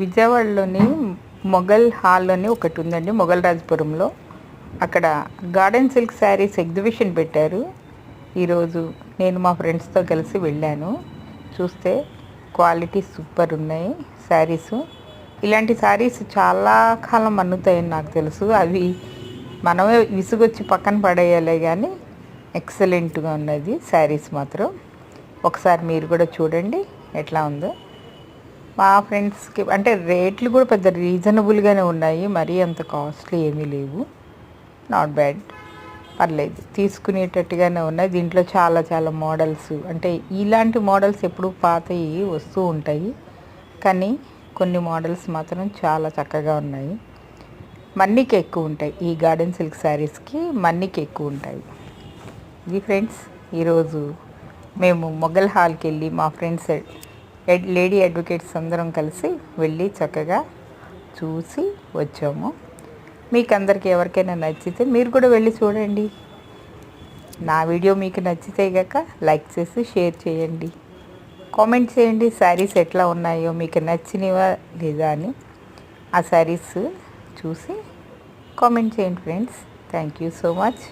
విజయవాడలోని మొఘల్ హాల్ అని ఒకటి ఉందండి, మొఘల్ రాజపురంలో. అక్కడ గార్డెన్ సిల్క్ శారీస్ ఎగ్జిబిషన్ పెట్టారు. ఈరోజు నేను మా ఫ్రెండ్స్తో కలిసి వెళ్ళాను. చూస్తే క్వాలిటీ సూపర్ ఉన్నాయి శారీస్. ఇలాంటి శారీస్ చాలా కాలం మన్నుతాయని నాకు తెలుసు. అవి మనమే విసుగొచ్చి పక్కన పడేయాలే కానీ ఎక్సలెంట్గా ఉన్నది శారీస్ మాత్రం. ఒకసారి మీరు కూడా చూడండి ఎట్లా ఉందో. మా ఫ్రెండ్స్కి అంటే రేట్లు కూడా పెద్ద రీజనబుల్గానే ఉన్నాయి, మరీ అంత కాస్ట్లీ ఏమీ లేవు. నాట్ బ్యాడ్, పర్లేదు, తీసుకునేటట్టుగానే ఉన్నాయి. దీంట్లో చాలా చాలా మోడల్స్, అంటే ఇలాంటి మోడల్స్ ఎప్పుడు పాతవి వస్తూ ఉంటాయి, కానీ కొన్ని మోడల్స్ మాత్రం చాలా చక్కగా ఉన్నాయి. మన్నీకి ఎక్కువ ఉంటాయి ఈ గార్డెన్ సిల్క్ శారీస్కి, మన్నీకి ఎక్కువ ఉంటాయి. ఇది ఫ్రెండ్స్, ఈరోజు మేము మొఘల్ హాల్కి వెళ్ళి మా ఫ్రెండ్స్ లేడీ అడ్వకేట్స్ అందరం కలిసి వెళ్ళి చక్కగా చూసి వచ్చాము. మీకు అందరికీ ఎవరికైనా నచ్చితే మీరు కూడా వెళ్ళి చూడండి. నా వీడియో మీకు నచ్చితే గక లైక్ చేసి షేర్ చేయండి, కామెంట్ చేయండి శారీస్ ఎట్లా ఉన్నాయో, మీకు నచ్చినవా లేదా అని. ఆ శారీస్ చూసి కామెంట్ చేయండి friends. Thank you so much.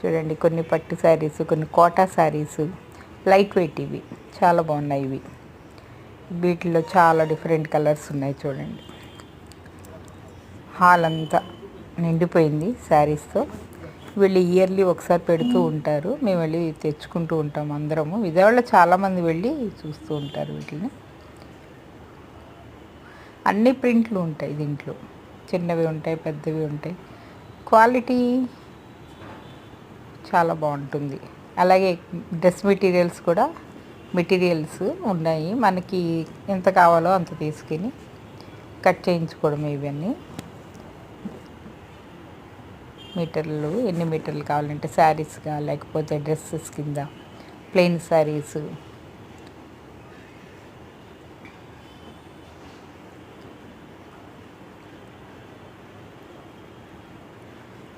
చూడండి, కొన్ని పట్టు శారీస్, కొన్ని కోటా శారీస్, లైట్ వెయిట్, ఇవి చాలా బాగున్నాయి. ఇవి వీటిలో చాలా డిఫరెంట్ కలర్స్ ఉన్నాయి. చూడండి, హాల్ అంతా నిండిపోయింది శారీస్తో. వీళ్ళు ఇయర్లీ ఒకసారి పెడుతూ ఉంటారు, మేము వెళ్ళి తెచ్చుకుంటూ ఉంటాం అందరము. విజయవాడలో చాలామంది వెళ్ళి చూస్తూ ఉంటారు వీటిని. అన్ని ప్రింట్లు ఉంటాయి దీంట్లో, చిన్నవి ఉంటాయి, పెద్దవి ఉంటాయి. క్వాలిటీ చాలా బాగుంటుంది. అలాగే డ్రెస్ మెటీరియల్స్ కూడా ఉన్నాయి. మనకి ఎంత కావాలో అంత తీసుకుని కట్ చేయించుకోవడం. ఇవన్నీ మీటర్లు, ఎన్ని మీటర్లు కావాలంటే శారీస్గా, లేకపోతే డ్రెస్సెస్ కింద ప్లెయిన్ శారీస్.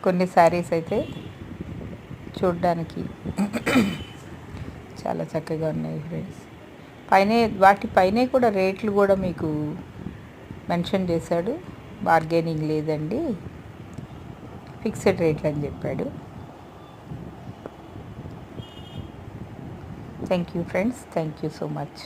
కొన్ని శారీస్ అయితే చూడడానికి చాలా చక్కగా ఉన్నాయి ఫ్రెండ్స్. వాటిపైనే కూడా రేట్లు కూడా మీకు మెన్షన్ చేశాడు. బార్గెనింగ్ లేదండి, ఫిక్స్డ్ రేట్లు అని చెప్పాడు. Thank you friends, thank you so much.